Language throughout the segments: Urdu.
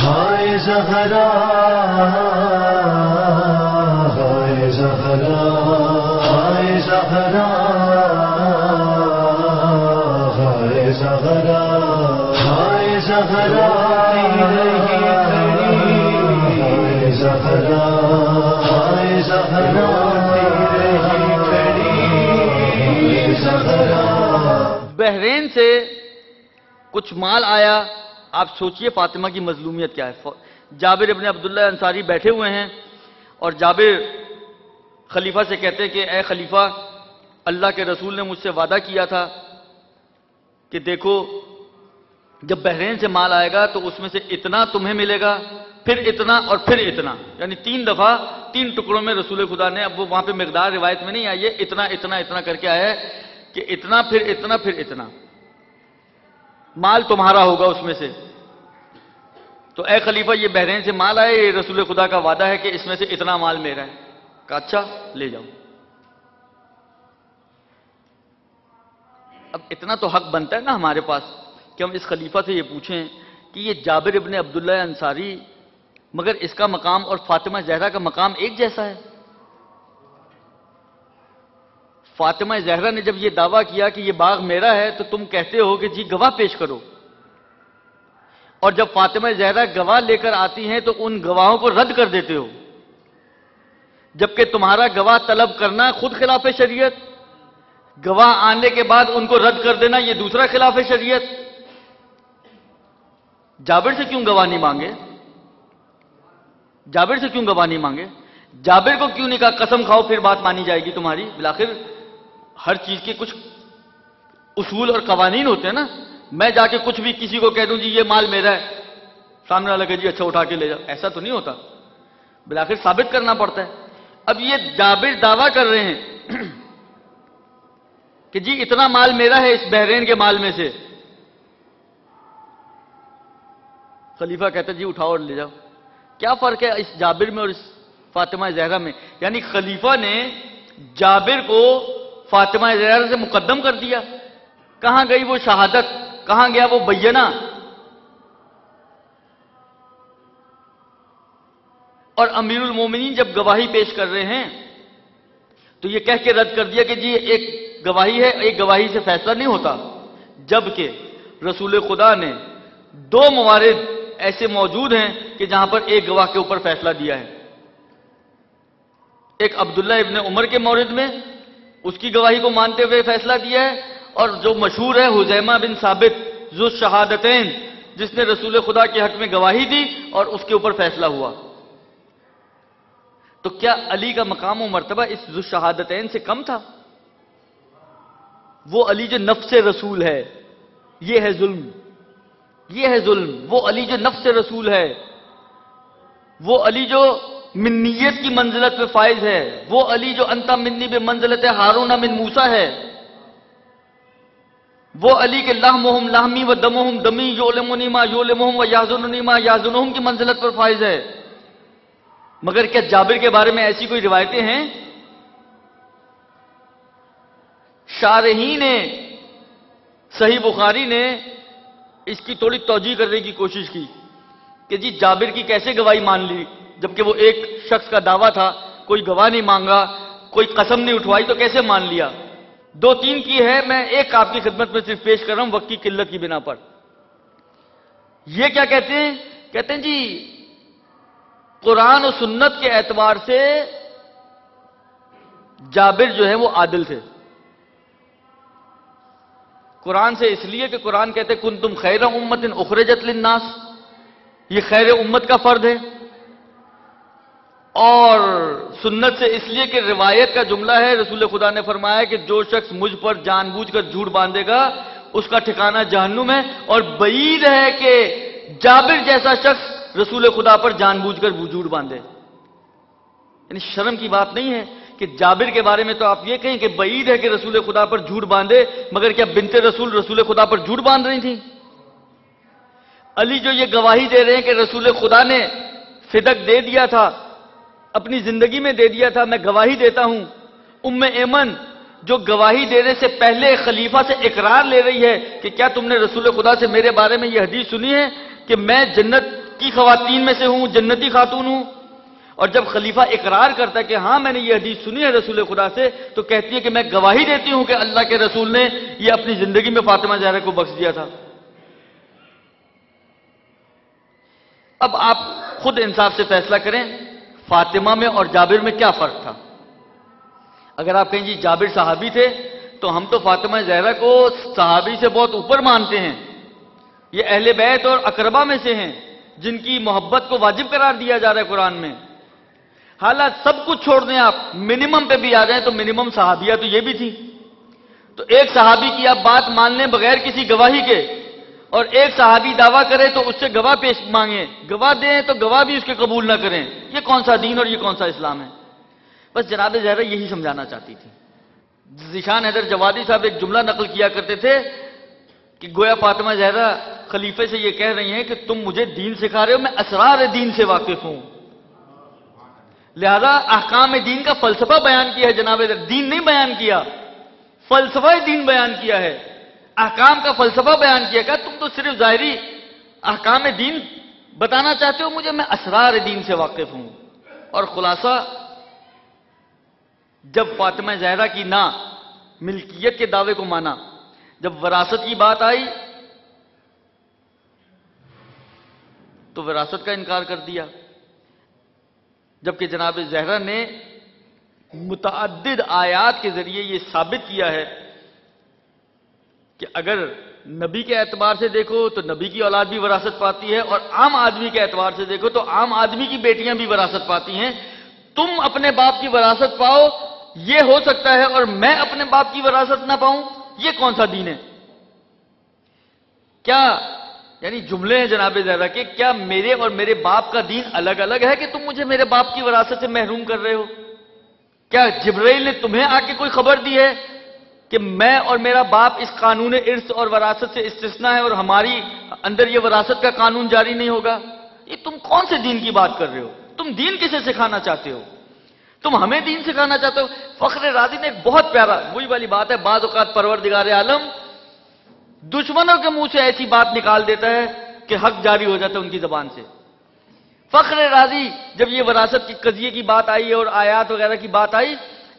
ہائے زہرا ہائے زہرا ہائے زہرا ہائے زہرا ہائے زہرا ہائے زہرا ہائے زہرا بحرین سے کچھ مال آیا. آپ سوچئے فاطمہ کی مظلومیت کیا ہے. جابر ابن عبداللہ انصاری بیٹھے ہوئے ہیں اور جابر خلیفہ سے کہتے ہیں کہ اے خلیفہ، اللہ کے رسول نے مجھ سے وعدہ کیا تھا کہ دیکھو جب بحرین سے مال آئے گا تو اس میں سے اتنا تمہیں ملے گا، پھر اتنا اور پھر اتنا، یعنی 3 دفعہ 3 ٹکڑوں میں رسول خدا نے، اب وہ وہاں پہ مقدار روایت میں نہیں آئی ہے، اتنا اتنا اتنا کر کے آیا ہے کہ اتنا پھر اتنا پھر اتنا مال تمہارا ہوگا اس میں سے. تو اے خلیفہ یہ بحرین سے مال آئے، یہ رسول خدا کا وعدہ ہے کہ اس میں سے اتنا مال میرا ہے. کہا اچھا لے جاؤ. اب اتنا تو حق بنتا ہے نا ہمارے پاس کہ ہم اس خلیفہ سے یہ پوچھیں کہ یہ جابر ابن عبداللہ انصاری، مگر اس کا مقام اور فاطمہ زہرا کا مقام ایک جیسا ہے. فاطمہ زہرا نے جب یہ دعویٰ کیا کہ یہ باغ میرا ہے تو تم کہتے ہو کہ جی گواہ پیش کرو، اور جب فاطمہ زہرا گواہ لے کر آتی ہیں تو ان گواہوں کو رد کر دیتے ہو، جبکہ تمہارا گواہ طلب کرنا خود خلاف شریعت، گواہ آنے کے بعد ان کو رد کر دینا یہ دوسرا خلاف شریعت. جابر سے کیوں گواہ نہیں مانگے؟ جابر سے کیوں گواہ نہیں مانگے؟ جابر کو کیوں نہیں کہا قسم کھاؤ پھر بات مانی جائے گی تمہاری؟ بالآخر ہر چیز کے کچھ اصول اور قوانین ہوتے ہیں نا. میں جا کے کچھ بھی کسی کو کہہ دوں جی یہ مال میرا ہے، سامنے والا کہ جی اچھا اٹھا کے لے جاؤ، ایسا تو نہیں ہوتا. بالآخر ثابت کرنا پڑتا ہے. اب یہ جابر دعویٰ کر رہے ہیں کہ جی اتنا مال میرا ہے اس بحرین کے مال میں سے. خلیفہ کہتا ہے جی اٹھاؤ اور لے جاؤ. کیا فرق ہے اس جابر میں اور اس فاطمہ زہرا میں؟ یعنی خلیفہ نے جابر کو فاطمہ زہرا سے مقدم کر دیا. کہاں گئی وہ شہادت؟ کہاں گیا وہ بینہ؟ اور امیر المومنین جب گواہی پیش کر رہے ہیں تو یہ کہہ کے رد کر دیا کہ جی ایک گواہی ہے، ایک گواہی سے فیصلہ نہیں ہوتا، جبکہ رسول خدا نے 2 موارد ایسے موجود ہیں کہ جہاں پر ایک گواہ کے اوپر فیصلہ دیا ہے. ایک عبداللہ ابن عمر کے مورد میں اس کی گواہی کو مانتے ہوئے فیصلہ دیا ہے، اور جو مشہور ہے حذیمہ بن ثابت ذو الشہادتین، جس نے رسول خدا کے حق میں گواہی دی اور اس کے اوپر فیصلہ ہوا. تو کیا علی کا مقام و مرتبہ اس ذو الشہادتین سے کم تھا؟ وہ علی جو نفس رسول ہے، یہ ہے ظلم، یہ ہے ظلم. وہ علی جو نفس رسول ہے، وہ علی جو منیت کی منزلت پہ فائز ہے، وہ علی جو انت منی بے منزلت ہارون من موسیٰ ہے، وہ علی کے لحمہم لحمی و دمہم دمی یعلمنی ما یعلمہم و یحزننی ما یحزنہم کی منزلت پر فائز ہے. مگر کیا جابر کے بارے میں ایسی کوئی روایتیں ہیں؟ شارحین نے صحیح بخاری نے اس کی تھوڑی توجیہ کرنے کی کوشش کی کہ جی جابر کی کیسے گواہی مان لی، جبکہ وہ ایک شخص کا دعویٰ تھا، کوئی گواہ نہیں مانگا، کوئی قسم نہیں اٹھوائی، تو کیسے مان لیا؟ 2-3 کی ہے، میں ایک آپ کی خدمت میں صرف پیش کر رہا ہوں وقت کی قلت کی بنا پر. یہ کیا کہتے ہیں؟ کہتے ہیں جی قرآن و سنت کے اعتبار سے جابر جو ہے وہ عادل تھے. قرآن سے اس لیے کہ قرآن کہتے کنتم خیر امت اخرجت للناس، یہ خیر امت کا فرد ہے. اور سنت سے اس لیے کہ روایت کا جملہ ہے، رسول خدا نے فرمایا کہ جو شخص مجھ پر جان بوجھ کر جھوٹ باندھے گا اس کا ٹھکانہ جہنم ہے، اور بعید ہے کہ جابر جیسا شخص رسول خدا پر جان بوجھ کر جھوٹ باندھے. یعنی شرم کی بات نہیں ہے کہ جابر کے بارے میں تو آپ یہ کہیں کہ بعید ہے کہ رسول خدا پر جھوٹ باندھے، مگر کیا بنت رسول خدا پر جھوٹ باندھ رہی تھیں؟ علی جو یہ گواہی دے رہے ہیں کہ رسول خدا نے فدق دے دیا تھا، اپنی زندگی میں دے دیا تھا، میں گواہی دیتا ہوں. ام ایمن جو گواہی دینے سے پہلے خلیفہ سے اقرار لے رہی ہے کہ کیا تم نے رسول خدا سے میرے بارے میں یہ حدیث سنی ہے کہ میں جنت کی خواتین میں سے ہوں، جنتی خاتون ہوں. اور جب خلیفہ اقرار کرتا ہے کہ ہاں میں نے یہ حدیث سنی ہے رسول خدا سے، تو کہتی ہے کہ میں گواہی دیتی ہوں کہ اللہ کے رسول نے یہ اپنی زندگی میں فاطمہ زہرا کو بخش دیا تھا. اب آپ خود انصاف سے فیصلہ کریں، فاطمہ میں اور جابر میں کیا فرق تھا؟ اگر آپ کہیں جی جابر صحابی تھے تو ہم تو فاطمہ زہرا کو صحابی سے بہت اوپر مانتے ہیں. یہ اہل بیت اور اقربا میں سے ہیں جن کی محبت کو واجب قرار دیا جا رہا ہے قرآن میں. حالات سب کچھ چھوڑ دیں، آپ منیمم پہ بھی آ جائیں تو منیمم صحابیہ تو یہ بھی تھی. تو ایک صحابی کی آپ بات مان لیں بغیر کسی گواہی کے، اور ایک صحابی دعویٰ کرے تو اس سے گواہ پیش مانگیں، گواہ دیں تو گواہ بھی اس کے قبول نہ کریں. یہ کون سا دین اور یہ کون سا اسلام ہے؟ بس جناب زہرا یہی سمجھانا چاہتی تھی. ذیشان حیدر جوادی صاحب ایک جملہ نقل کیا کرتے تھے کہ گویا فاطمہ زہرا خلیفے سے یہ کہہ رہی ہیں کہ تم مجھے دین سکھا رہے ہو، میں اسرار دین سے واقف ہوں. لہذا احکام دین کا فلسفہ بیان کیا ہے جناب زہرا، دین نہیں بیان کیا، فلسفہ دین بیان کیا ہے، احکام کا فلسفہ بیان کیا. کہ تم تو صرف ظاہری احکام دین بتانا چاہتے ہو مجھے، میں اسرار دین سے واقف ہوں. اور خلاصہ جب فاطمہ زہرا کی نا ملکیت کے دعوے کو مانا، جب وراثت کی بات آئی تو وراثت کا انکار کر دیا. جبکہ جناب زہرا نے متعدد آیات کے ذریعے یہ ثابت کیا ہے کہ اگر نبی کے اعتبار سے دیکھو تو نبی کی اولاد بھی وراثت پاتی ہے، اور عام آدمی کے اعتبار سے دیکھو تو عام آدمی کی بیٹیاں بھی وراثت پاتی ہیں. تم اپنے باپ کی وراثت پاؤ یہ ہو سکتا ہے، اور میں اپنے باپ کی وراثت نہ پاؤں، یہ کون سا دین ہے؟ کیا یعنی جملے ہیں جناب زہرا کہ کیا میرے اور میرے باپ کا دین الگ الگ ہے کہ تم مجھے میرے باپ کی وراثت سے محروم کر رہے ہو؟ کیا جبرائیل نے تمہیں آ کے کوئی خبر دی ہے کہ میں اور میرا باپ اس قانون ارث اور وراثت سے استثناء ہے اور ہماری اندر یہ وراثت کا قانون جاری نہیں ہوگا؟ یہ تم کون سے دین کی بات کر رہے ہو؟ تم دین کسے سکھانا چاہتے ہو؟ تم ہمیں دین سکھانا چاہتے ہو؟ فخر رازی نے ایک بہت پیارا، وہی والی بات ہے، بعض اوقات پروردگار عالم دشمنوں کے منہ سے ایسی بات نکال دیتا ہے کہ حق جاری ہو جاتا ہے ان کی زبان سے. فخر رازی جب یہ وراثت کی قضیے کی بات آئی اور آیات وغیرہ کی بات آئی،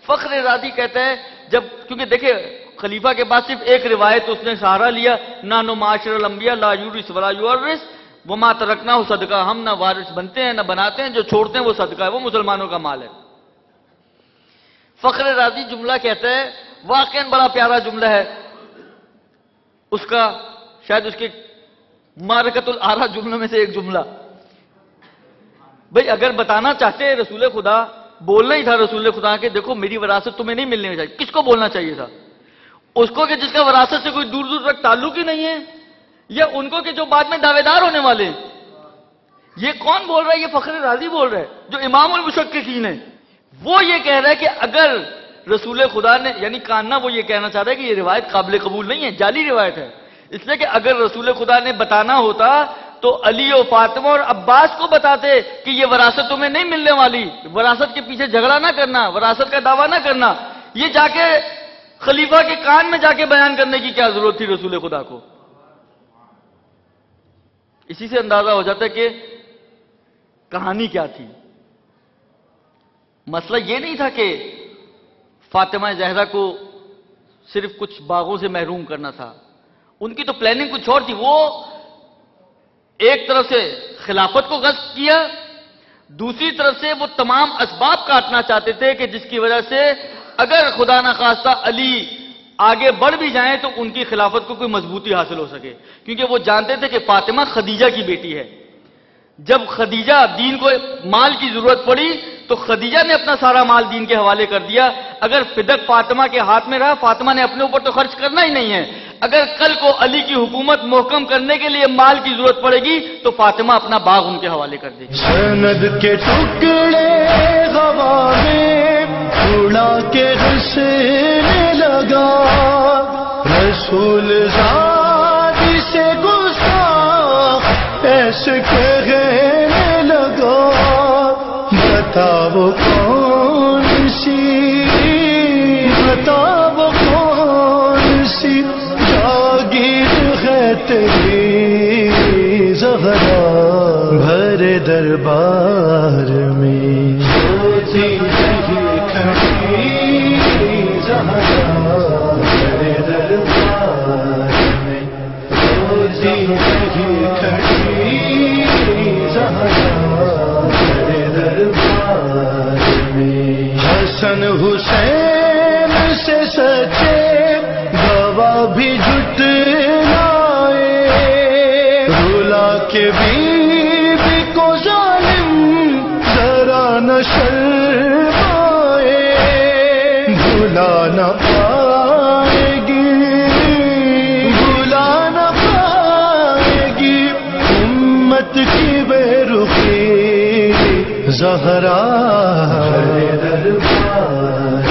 فخر رازی کہتا ہے جب، کیونکہ دیکھیں خلیفہ کے بعد صرف ایک روایت اس نے سہارا لیا، نحن معاشر الانبیاء لا یورث ولا یورث وما ترکناہ صدقہ، ہم نہ وارث بنتے ہیں نہ بناتے ہیں، جو چھوڑتے ہیں وہ صدقہ ہے، وہ مسلمانوں کا مال ہے. فخر رازی جملہ کہتا ہے، واقعاً بڑا پیارا جملہ ہے، اس کا شاید اس کے معرکۃ الآرا جملوں میں سے ایک جملہ. بھئی اگر بتانا چاہتے ہیں رسول خدا، بولنا ہی تھا رسول خدا کہ دیکھو میری وراثت تمہیں نہیں ملنے چاہیے، کس کو بولنا چاہیے تھا؟ اس کو کہ جس کا وراثت سے کوئی دور دور تک تعلق ہی نہیں ہے، یا ان کو کہ جو بعد میں دعوے دار ہونے والے ہیں؟ یہ کون بول رہا ہے؟ یہ فخر رازی بول رہا ہے جو امام المشککین ہے. وہ یہ کہہ رہا ہے کہ اگر رسول خدا نے، یعنی کاننا وہ یہ کہنا چاہ رہا ہے کہ یہ روایت قابل قبول نہیں ہے، جعلی روایت ہے، اس لیے کہ اگر رسول خدا نے بتانا ہوتا تو علی و فاطمہ اور عباس کو بتاتے کہ یہ وراثت تمہیں نہیں ملنے والی، وراثت کے پیچھے جھگڑا نہ کرنا، وراثت کا دعویٰ نہ کرنا. یہ جا کے خلیفہ کے کان میں جا کے بیان کرنے کی کیا ضرورت تھی رسول خدا کو؟ اسی سے اندازہ ہو جاتا ہے کہ کہانی کیا تھی. مسئلہ یہ نہیں تھا کہ فاطمہ زہرا کو صرف کچھ باغوں سے محروم کرنا تھا، ان کی تو پلاننگ کچھ اور تھی. وہ ایک طرف سے خلافت کو غصب کیا، دوسری طرف سے وہ تمام اسباب کاٹنا چاہتے تھے کہ جس کی وجہ سے اگر خدا نخواستہ علی آگے بڑھ بھی جائیں تو ان کی خلافت کو کوئی مضبوطی حاصل ہو سکے. کیونکہ وہ جانتے تھے کہ فاطمہ خدیجہ کی بیٹی ہے. جب خدیجہ دین کو مال کی ضرورت پڑی تو خدیجہ نے اپنا سارا مال دین کے حوالے کر دیا. اگر فدق فاطمہ کے ہاتھ میں رہا، فاطمہ نے اپنے اوپر تو خرچ کرنا ہی نہیں ہے. اگر کل کو علی کی حکومت محکم کرنے کے لیے مال کی ضرورت پڑے گی تو فاطمہ اپنا باغ ان کے حوالے کر دے گی. سند کے ٹکڑے ہوا میں اڑا کے ہنسنے لگا، رسول ذاتی سے گستاخ ایسے کہنے لگا. بتاؤ کون سی، بتاؤ کون سی جاگیر ہے تیری زہرا. تیرے دربار میں روتی نہیں کھڑی زہرا تیرے دربار میں روتی نہیں کھڑی زہرا تیرے دربار میں حسن حسین سے سچے گواہ بھی جھٹلائے رلا کے بیوی کو ظالم ذرا نہ شرمائے بھلا نہ پائے گی بھلا نہ پائے گی امت کی بے رخی زہرا تیرے دربار